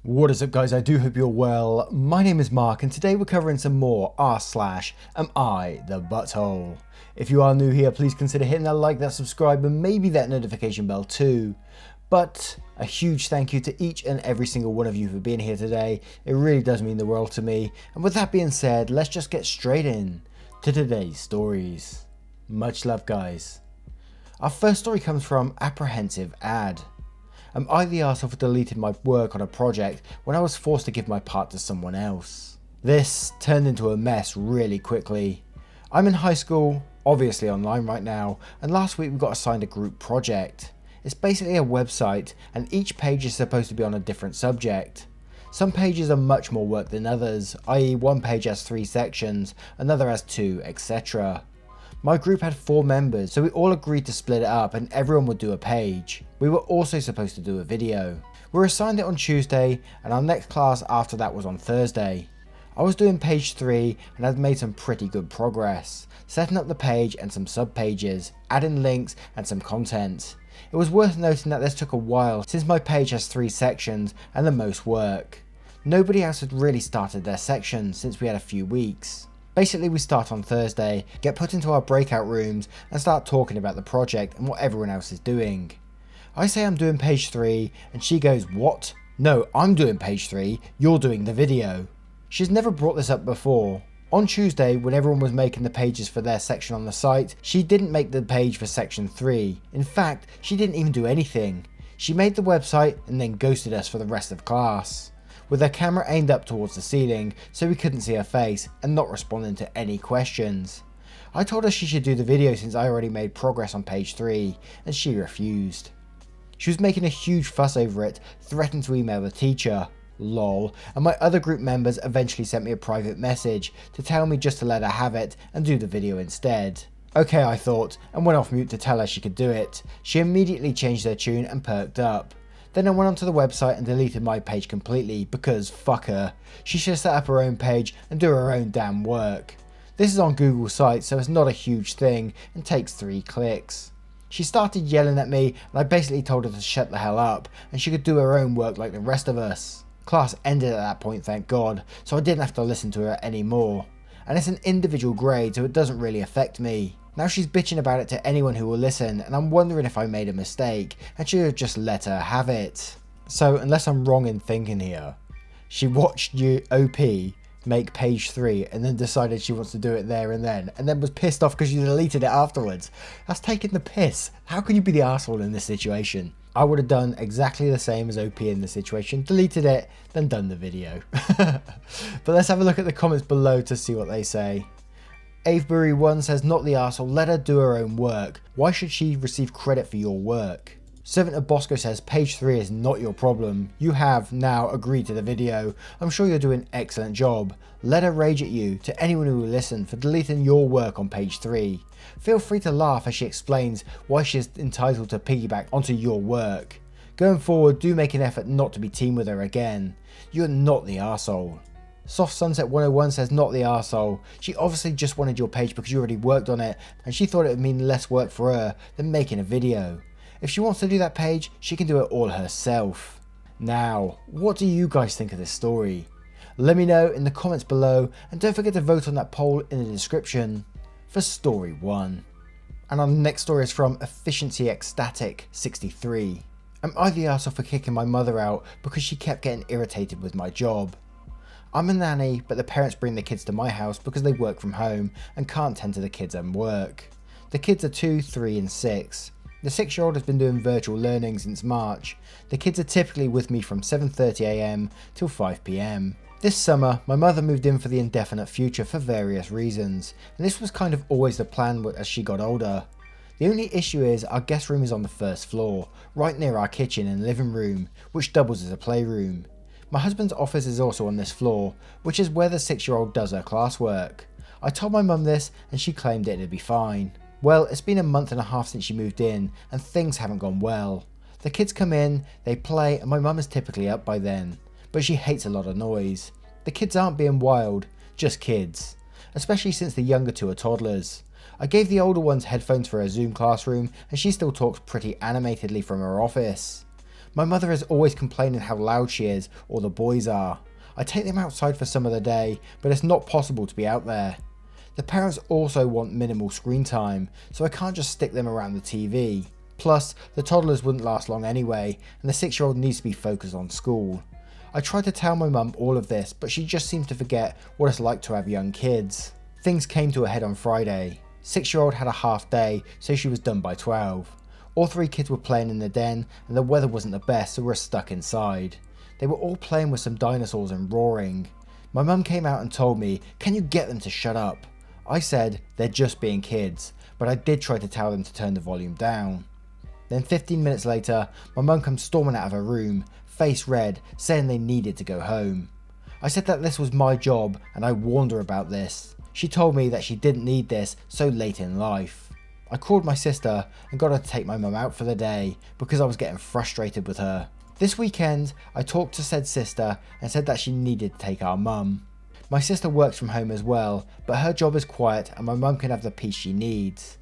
What is up, guys? I do hope you're well. My name is Mark and today we're covering some more r/am I the butthole. If you are new here, please consider hitting that like, that subscribe and maybe that notification bell too. But a huge thank you to each and every single one of you for being here today. It really does mean the world to me. And with that being said, let's just get straight in to today's stories. Much love, guys. Our first story comes from Apprehensive Ad. Am I the arsehole for deleting my work on a project when I was forced to give my part to someone else? This turned into a mess really quickly. I'm in high school, obviously online right now, and last week we got assigned a group project. It's basically a website and each page is supposed to be on a different subject. Some pages are much more work than others, i.e. one page has 3 sections, another has 2, etc. My group had 4 members, so we all agreed to split it up and everyone would do a page. We were also supposed to do a video. We were assigned it on Tuesday and our next class after that was on Thursday. I was doing page 3 and had made some pretty good progress, setting up the page and some sub pages, adding links and some content. It was worth noting that this took a while since my page has 3 sections and the most work. Nobody else had really started their section since we had a few weeks. Basically, we start on Thursday, get put into our breakout rooms and start talking about the project and what everyone else is doing. I say I'm doing page 3 and she goes, "What? No, I'm doing page 3, you're doing the video." She's never brought this up before. On Tuesday, when everyone was making the pages for their section on the site, she didn't make the page for section 3. In fact, she didn't even do anything. She made the website and then ghosted us for the rest of class, with her camera aimed up towards the ceiling so we couldn't see her face and not responding to any questions. I told her she should do the video since I already made progress on page 3 and she refused. She was making a huge fuss over it, threatened to email the teacher, lol, and my other group members eventually sent me a private message to tell me just to let her have it and do the video instead. Okay, I thought, and went off mute to tell her she could do it. She immediately changed her tune and perked up. Then I went onto the website and deleted my page completely because fuck her. She should set up her own page and do her own damn work. This is on Google Sites, so it's not a huge thing and takes 3 clicks. She started yelling at me and I basically told her to shut the hell up and she could do her own work like the rest of us. Class ended at that point, thank God, so I didn't have to listen to her anymore. And it's an individual grade, so it doesn't really affect me. Now she's bitching about it to anyone who will listen, and I'm wondering if I made a mistake and should have just let her have it. So unless I'm wrong in thinking here, she watched you OP make page 3 and then decided she wants to do it there and then was pissed off because you deleted it afterwards. That's taking the piss. How can you be the arsehole in this situation? I would have done exactly the same as OP in this situation, deleted it, then done the video. But let's have a look at the comments below to see what they say. Avebury1 says, "Not the arsehole, let her do her own work. Why should she receive credit for your work?" Servant of Bosco says, "Page 3 is not your problem. You have now agreed to the video. I'm sure you're doing an excellent job. Let her rage at you, to anyone who will listen, for deleting your work on page 3. Feel free to laugh as she explains why she is entitled to piggyback onto your work. Going forward, do make an effort not to be teamed with her again. You're not the arsehole." Soft Sunset 101 says, "Not the arsehole. She obviously just wanted your page because you already worked on it and she thought it would mean less work for her than making a video. If she wants to do that page, she can do it all herself." Now, what do you guys think of this story? Let me know in the comments below and don't forget to vote on that poll in the description for story 1. And our next story is from Efficiency Ecstatic 63. Am I the arsehole for kicking my mother out because she kept getting irritated with my job? I'm a nanny, but the parents bring the kids to my house because they work from home and can't tend to the kids and work. The kids are 2, 3 and 6. The 6-year-old has been doing virtual learning since March. The kids are typically with me from 7:30 AM till 5 PM. This summer, my mother moved in for the indefinite future for various reasons, and this was kind of always the plan as she got older. The only issue is our guest room is on the 1st floor, right near our kitchen and living room, which doubles as a playroom. My husband's office is also on this floor, which is where the 6-year-old does her classwork. I told my mum this and she claimed it'd be fine. Well, it's been a month and a half since she moved in and things haven't gone well. The kids come in, they play and my mum is typically up by then, but she hates a lot of noise. The kids aren't being wild, just kids, especially since the younger 2 are toddlers. I gave the older ones headphones for her Zoom classroom and she still talks pretty animatedly from her office. My mother is always complaining how loud she is or the boys are. I take them outside for some of the day, but it's not possible to be out there. The parents also want minimal screen time, so I can't just stick them around the TV. Plus, the toddlers wouldn't last long anyway, and the 6-year-old needs to be focused on school. I tried to tell my mum all of this, but she just seems to forget what it's like to have young kids. Things came to a head on Friday. 6-year-old had a half day, so she was done by 12. All 3 kids were playing in the den, and the weather wasn't the best, so we were stuck inside. They were all playing with some dinosaurs and roaring. My mum came out and told me, "Can you get them to shut up?" I said, "They're just being kids," but I did try to tell them to turn the volume down. Then 15 minutes later, my mum comes storming out of her room, face red, saying they needed to go home. I said that this was my job and I warned her about this. She told me that she didn't need this so late in life. I called my sister and got her to take my mum out for the day because I was getting frustrated with her. This weekend, I talked to said sister and said that she needed to take our mum. My sister works from home as well, but her job is quiet and my mum can have the peace she needs.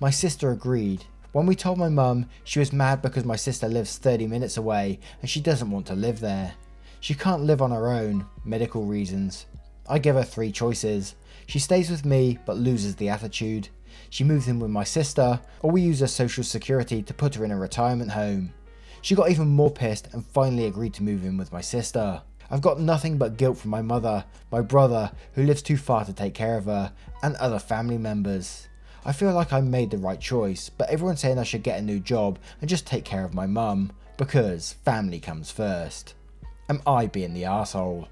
My sister agreed. When we told my mum, she was mad because my sister lives 30 minutes away and she doesn't want to live there. She can't live on her own, medical reasons. I give her 3 choices. She stays with me but loses the attitude. She moves in with my sister, or we use her social security to put her in a retirement home. She got even more pissed and finally agreed to move in with my sister. I've got nothing but guilt from my mother, my brother, who lives too far to take care of her, and other family members. I feel like I made the right choice, but everyone's saying I should get a new job and just take care of my mum, because family comes first. Am I being the arsehole?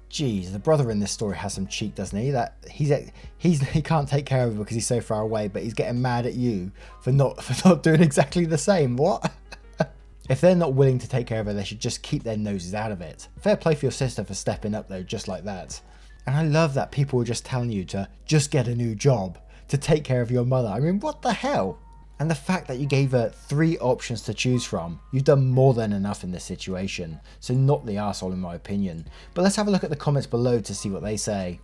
Geez, the brother in this story has some cheek, doesn't he? That he can't take care of her because he's so far away, but he's getting mad at you for not doing exactly the same. What? If they're not willing to take care of her, they should just keep their noses out of it. Fair play for your sister for stepping up though, just like that. And I love that people are just telling you to just get a new job to take care of your mother. I mean, what the hell? And the fact that you gave her 3 options to choose from, you've done more than enough in this situation. So not the arsehole in my opinion. But let's have a look at the comments below to see what they say.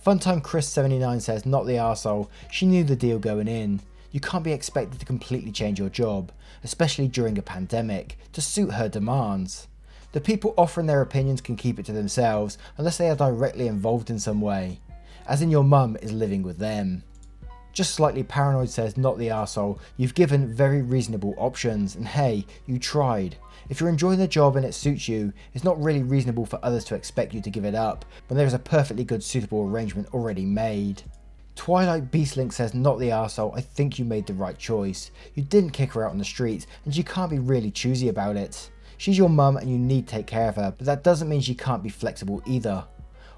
Funtime Chris 79 says, "Not the arsehole, she knew the deal going in. You can't be expected to completely change your job, especially during a pandemic, to suit her demands. The people offering their opinions can keep it to themselves unless they are directly involved in some way, as in your mum is living with them." Just Slightly Paranoid says, "Not the arsehole, you've given very reasonable options and hey, you tried. If you're enjoying the job and it suits you, it's not really reasonable for others to expect you to give it up when there is a perfectly good suitable arrangement already made." Twilight Beastlink says, "Not the arsehole, I think you made the right choice. You didn't kick her out on the streets and you can't be really choosy about it. She's your mum and you need to take care of her, but that doesn't mean she can't be flexible either.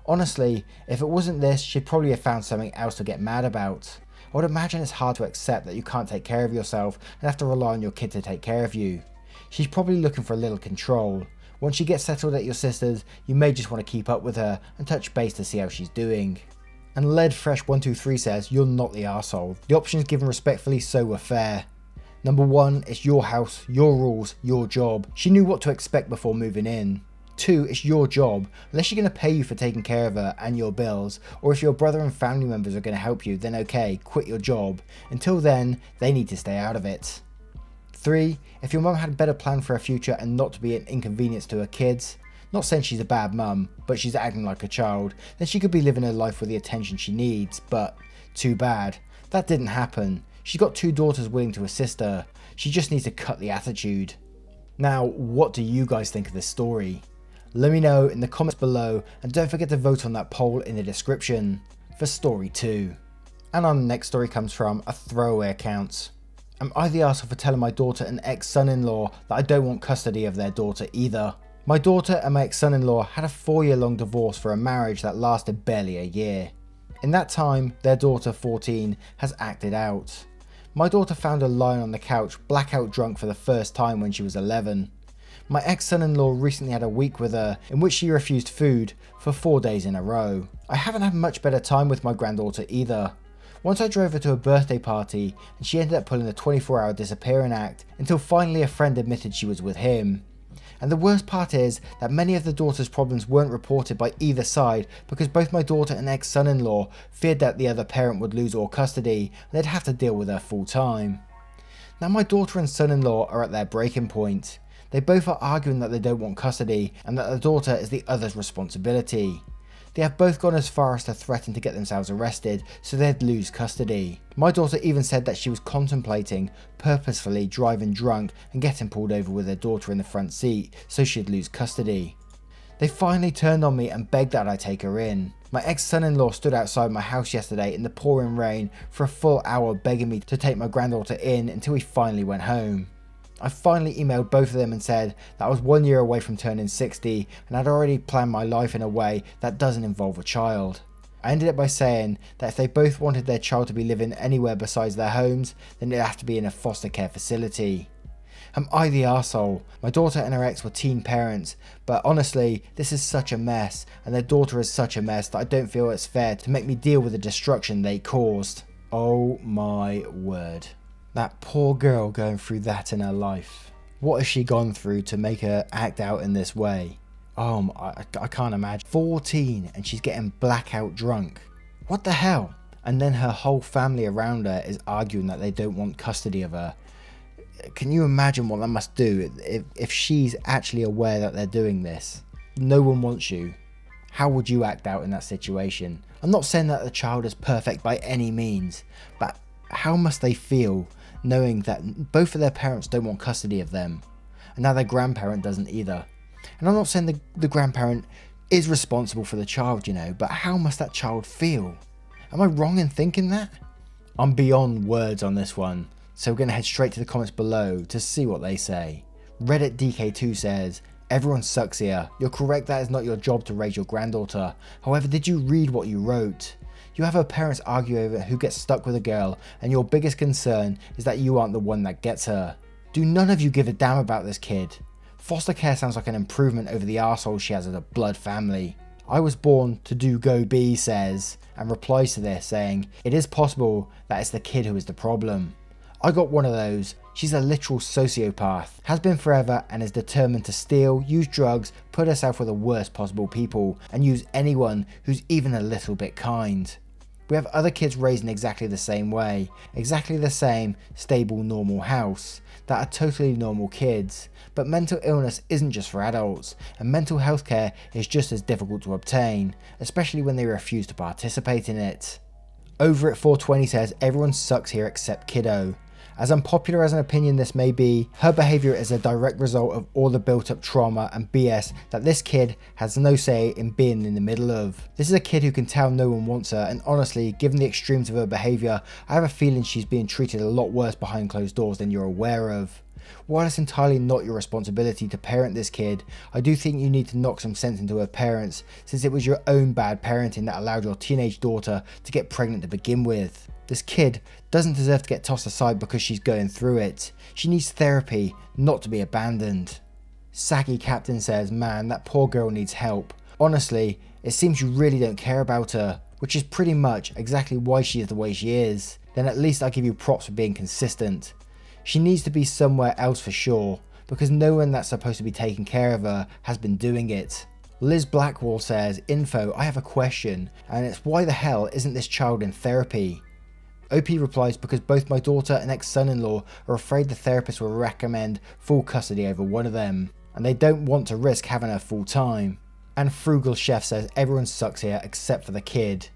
Honestly, if it wasn't this, she'd probably have found something else to get mad about. I would imagine it's hard to accept that you can't take care of yourself and have to rely on your kid to take care of you. She's probably looking for a little control. Once she gets settled at your sister's, you may just want to keep up with her and touch base to see how she's doing." And Leadfresh123 says, "You're not the arsehole. The options given respectfully so were fair. Number 1, it's your house, your rules, your job. She knew what to expect before moving in. 2, it's your job, unless she's going to pay you for taking care of her and your bills, or if your brother and family members are going to help you, then okay, quit your job. Until then, they need to stay out of it. 3, if your mum had a better plan for her future and not to be an inconvenience to her kids, not saying she's a bad mum, but she's acting like a child, then she could be living her life with the attention she needs, but too bad. That didn't happen. She's got 2 daughters willing to assist her. She just needs to cut the attitude." Now, what do you guys think of this story? Let me know in the comments below and don't forget to vote on that poll in the description for story 2. And our next story comes from a throwaway account. "Am I the arsehole for telling my daughter and ex-son-in-law that I don't want custody of their daughter either? My daughter and my ex-son-in-law had a 4-year-long divorce for a marriage that lasted barely a year. In that time, their daughter, 14, has acted out. My daughter found her lying on the couch, blackout drunk for the first time when she was 11. My ex-son-in-law recently had a week with her in which she refused food for 4 days in a row. I haven't had much better time with my granddaughter either. Once I drove her to a birthday party and she ended up pulling a 24-hour disappearing act until finally a friend admitted she was with him. And the worst part is that many of the daughter's problems weren't reported by either side because both my daughter and ex-son-in-law feared that the other parent would lose all custody and they'd have to deal with her full time. Now my daughter and son-in-law are at their breaking point. They both are arguing that they don't want custody and that the daughter is the other's responsibility. They have both gone as far as to threaten to get themselves arrested so they'd lose custody. My daughter even said that she was contemplating purposefully driving drunk and getting pulled over with her daughter in the front seat so she'd lose custody. They finally turned on me and begged that I take her in. My ex-son-in-law stood outside my house yesterday in the pouring rain for a full hour begging me to take my granddaughter in until we finally went home. I finally emailed both of them and said that I was 1 year away from turning 60 and I'd already planned my life in a way that doesn't involve a child. I ended it by saying that if they both wanted their child to be living anywhere besides their homes, then it'd have to be in a foster care facility. Am I the arsehole? My daughter and her ex were teen parents, but honestly, this is such a mess, and their daughter is such a mess that I don't feel it's fair to make me deal with the destruction they caused. Oh my word. That poor girl going through that in her life. What has she gone through to make her act out in this way? I can't imagine. 14 and she's getting blackout drunk. What the hell? And then her whole family around her is arguing that they don't want custody of her. Can you imagine what that must do if she's actually aware that they're doing this? No one wants you. How would you act out in that situation? I'm not saying that the child is perfect by any means, but how must they feel knowing that both of their parents don't want custody of them, and now their grandparent doesn't either? And I'm not saying the grandparent is responsible for the child, but how must that child feel? Am I wrong in thinking that? I'm beyond words on this one. So we're going to head straight to the comments below to see what they say. Reddit DK2 says, everyone sucks here. You're correct that it's not your job to raise your granddaughter. However, did you read what you wrote? You have her parents argue over who gets stuck with a girl and your biggest concern is that you aren't the one that gets her. Do none of you give a damn about this kid? Foster care sounds like an improvement over the arsehole she has as a blood family. I was born to do go B says, and replies to this saying, it is possible that it's the kid who is the problem. I got one of those. She's a literal sociopath, has been forever and is determined to steal, use drugs, put herself with the worst possible people and use anyone who's even a little bit kind. We have other kids raised in exactly the same way, exactly the same stable normal house, that are totally normal kids. But mental illness isn't just for adults, and mental health care is just as difficult to obtain, especially when they refuse to participate in it. Over at 420 says everyone sucks here except kiddo. As unpopular as an opinion this may be, her behaviour is a direct result of all the built up trauma and BS that this kid has no say in being in the middle of. This is a kid who can tell no one wants her, and honestly, given the extremes of her behaviour, I have a feeling she's being treated a lot worse behind closed doors than you're aware of. While it's entirely not your responsibility to parent this kid, I do think you need to knock some sense into her parents, since it was your own bad parenting that allowed your teenage daughter to get pregnant to begin with. This kid doesn't deserve to get tossed aside because she's going through it. She needs therapy, not to be abandoned. Saggy Captain says, man, that poor girl needs help. Honestly, it seems you really don't care about her, which is pretty much exactly why she is the way she is. Then at least I give you props for being consistent. She needs to be somewhere else for sure, because no one that's supposed to be taking care of her has been doing it. Liz Blackwall says, info, I have a question, and it's why the hell isn't this child in therapy? OP replies, because both my daughter and ex-son-in-law are afraid the therapist will recommend full custody over one of them, and they don't want to risk having her full time. And Frugal Chef says everyone sucks here except for the kid.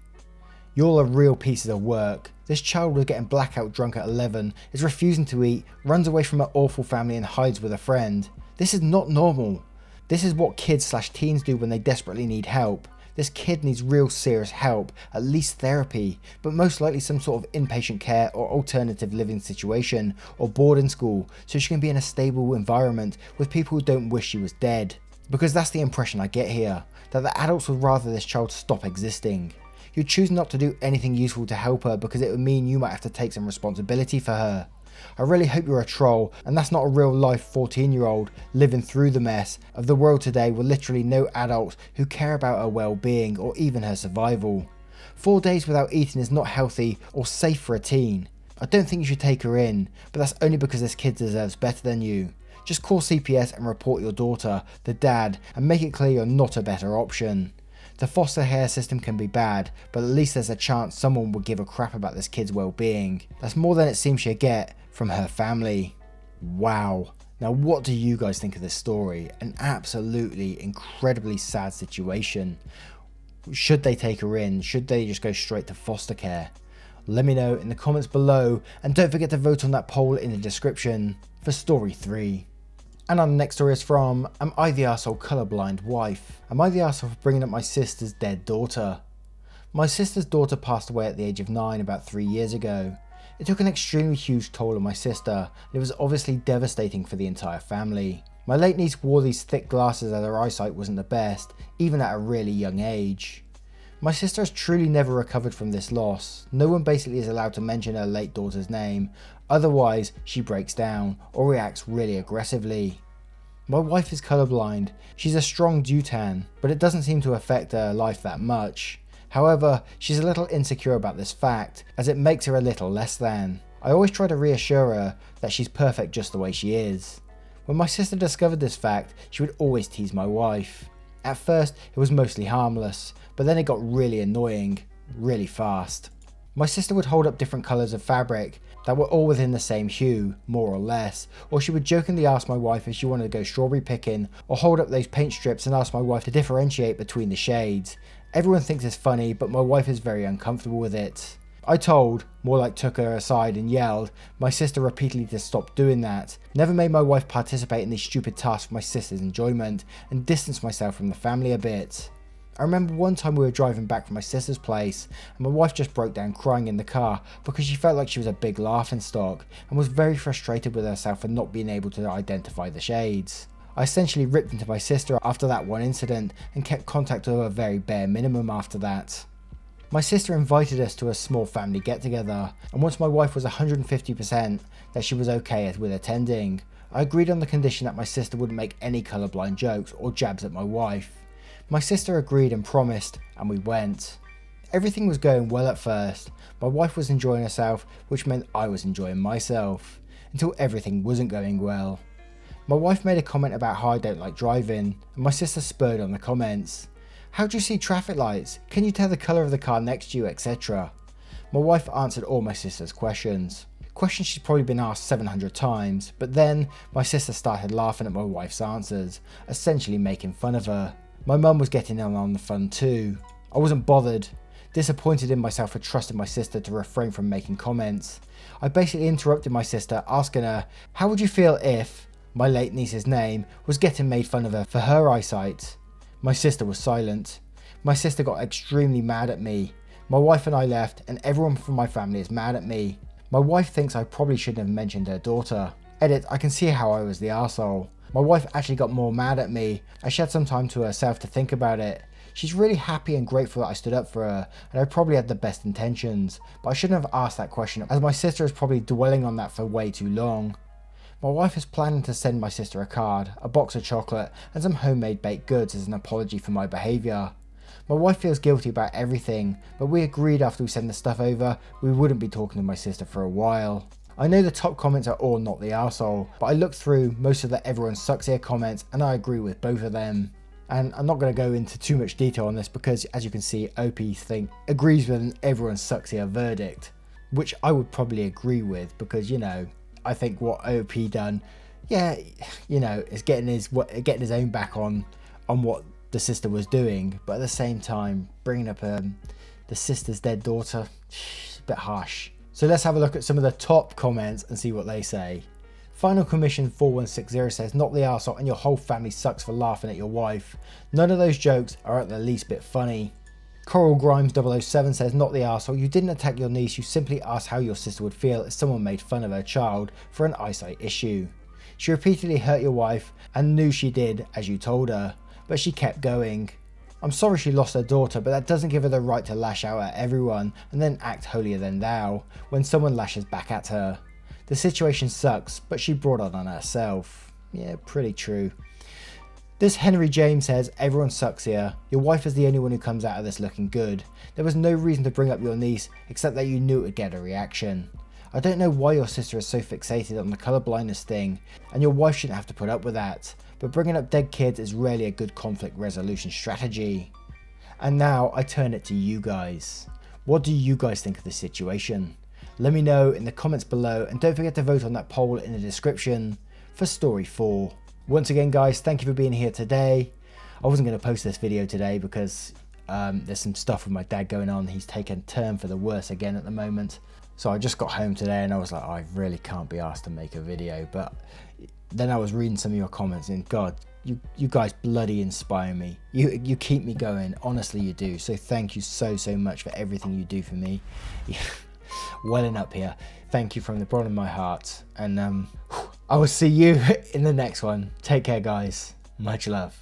You're a real pieces of work. This child was getting blackout drunk at 11, is refusing to eat, runs away from her awful family and hides with a friend. This is not normal. This is what kids/teens do when they desperately need help. This kid needs real serious help, at least therapy, but most likely some sort of inpatient care or alternative living situation or boarding school so she can be in a stable environment with people who don't wish she was dead. Because that's the impression I get here, that the adults would rather this child stop existing. You choose not to do anything useful to help her because it would mean you might have to take some responsibility for her. I really hope you're a troll and that's not a real life 14-year-old living through the mess of the world today with literally no adults who care about her well-being or even her survival. 4 days without eating is not healthy or safe for a teen. I don't think you should take her in, but that's only because this kid deserves better than you. Just call CPS and report your daughter, the dad, and make it clear you're not a better option. The foster care system can be bad, but at least there's a chance someone will give a crap about this kid's well-being. That's more than it seems she'll get from her family. Wow, Now, what do you guys think of this story? An absolutely incredibly sad situation. Should they take her in? Should they just go straight to foster care? Let me know in the comments below, and don't forget to vote on that poll in the description for story 3. And our next story is from Am I the Arsehole Colorblind Wife? Am I the arsehole for bringing up my sister's dead daughter? My sister's daughter passed away at the age of 9 about 3 years ago. It took an extremely huge toll on my sister, and it was obviously devastating for the entire family. My late niece wore these thick glasses as her eyesight wasn't the best, even at a really young age. My sister has truly never recovered from this loss. No one basically is allowed to mention her late daughter's name, otherwise she breaks down or reacts really aggressively. My wife is colorblind. She's a strong Dutan, but it doesn't seem to affect her life that much. However, she's a little insecure about this fact, as it makes her a little less than. I always try to reassure her that she's perfect just the way she is. When my sister discovered this fact, she would always tease my wife. At first, it was mostly harmless, but then it got really annoying, really fast. My sister would hold up different colours of fabric that were all within the same hue, more or less, or she would jokingly ask my wife if she wanted to go strawberry picking, or hold up those paint strips and ask my wife to differentiate between the shades. Everyone thinks it's funny, but my wife is very uncomfortable with it. I told, more like took her aside and yelled, my sister repeatedly to stop doing that, never made my wife participate in these stupid tasks for my sister's enjoyment, and distanced myself from the family a bit. I remember one time we were driving back from my sister's place, and my wife just broke down crying in the car because she felt like she was a big laughing stock, and was very frustrated with herself for not being able to identify the shades. I essentially ripped into my sister after that one incident, and kept contact to a very bare minimum after that. My sister invited us to a small family get together, and once my wife was 150% that she was okay with attending, I agreed on the condition that my sister wouldn't make any colorblind jokes or jabs at my wife. My sister agreed and promised, and we went. Everything was going well at first. My wife was enjoying herself, which meant I was enjoying myself, until everything wasn't going well. My wife made a comment about how I don't like driving, and my sister spurred on the comments. How do you see traffic lights? Can you tell the colour of the car next to you, etc. My wife answered all my sister's questions. Questions she's probably been asked 700 times, but then my sister started laughing at my wife's answers, essentially making fun of her. My mum was getting in on the fun too. I wasn't bothered, disappointed in myself for trusting my sister to refrain from making comments. I basically interrupted my sister, asking her, how would you feel if my late niece's name was getting made fun of her for her eyesight? My sister was silent. My sister got extremely mad at me. My wife and I left, and everyone from my family is mad at me. My wife thinks I probably shouldn't have mentioned her daughter. Edit, I can see how I was the arsehole. My wife actually got more mad at me, as she had some time to herself to think about it. She's really happy and grateful that I stood up for her, and I probably had the best intentions, but I shouldn't have asked that question, as my sister is probably dwelling on that for way too long. My wife is planning to send my sister a card, a box of chocolate, and some homemade baked goods as an apology for my behaviour. My wife feels guilty about everything, but we agreed after we send the stuff over, we wouldn't be talking to my sister for a while. I know the top comments are all not the arsehole, but I looked through most of the everyone sucks here comments, and I agree with both of them. And I'm not going to go into too much detail on this because, as you can see, OP agrees with an everyone sucks here verdict, which I would probably agree with because, you know, I think what OP done, yeah, you know, is getting his own back on what the sister was doing, but at the same time bringing up the sister's dead daughter, it's a bit harsh. So let's have a look at some of the top comments and see what they say. Final Commission 4160 says, not the arsehole and your whole family sucks for laughing at your wife. None of those jokes are at the least bit funny. Coral Grimes 007 says, not the arsehole, you didn't attack your niece, you simply asked how your sister would feel if someone made fun of her child for an eyesight issue. She repeatedly hurt your wife and knew she did as you told her, but she kept going. I'm sorry she lost her daughter, but that doesn't give her the right to lash out at everyone and then act holier than thou when someone lashes back at her. The situation sucks, but she brought it on herself. Yeah, pretty true. This Henry James says, everyone sucks here. Your wife is the only one who comes out of this looking good. There was no reason to bring up your niece except that you knew it would get a reaction. I don't know why your sister is so fixated on the colourblindness thing, and your wife shouldn't have to put up with that, but bringing up dead kids is rarely a good conflict resolution strategy. And now I turn it to you guys. What do you guys think of this situation? Let me know in the comments below, and don't forget to vote on that poll in the description for story 4. Once again guys, thank you for being here today. I wasn't going to post this video today because there's some stuff with my dad going on. He's taken a turn for the worse again at the moment. So I just got home today and I was like, I really can't be asked to make a video. But then I was reading some of your comments and God, you guys bloody inspire me. You keep me going. Honestly, you do. So thank you so much for everything you do for me. Welling up here. Thank you from the bottom of my heart. And I will see you in the next one. Take care, guys. Much love.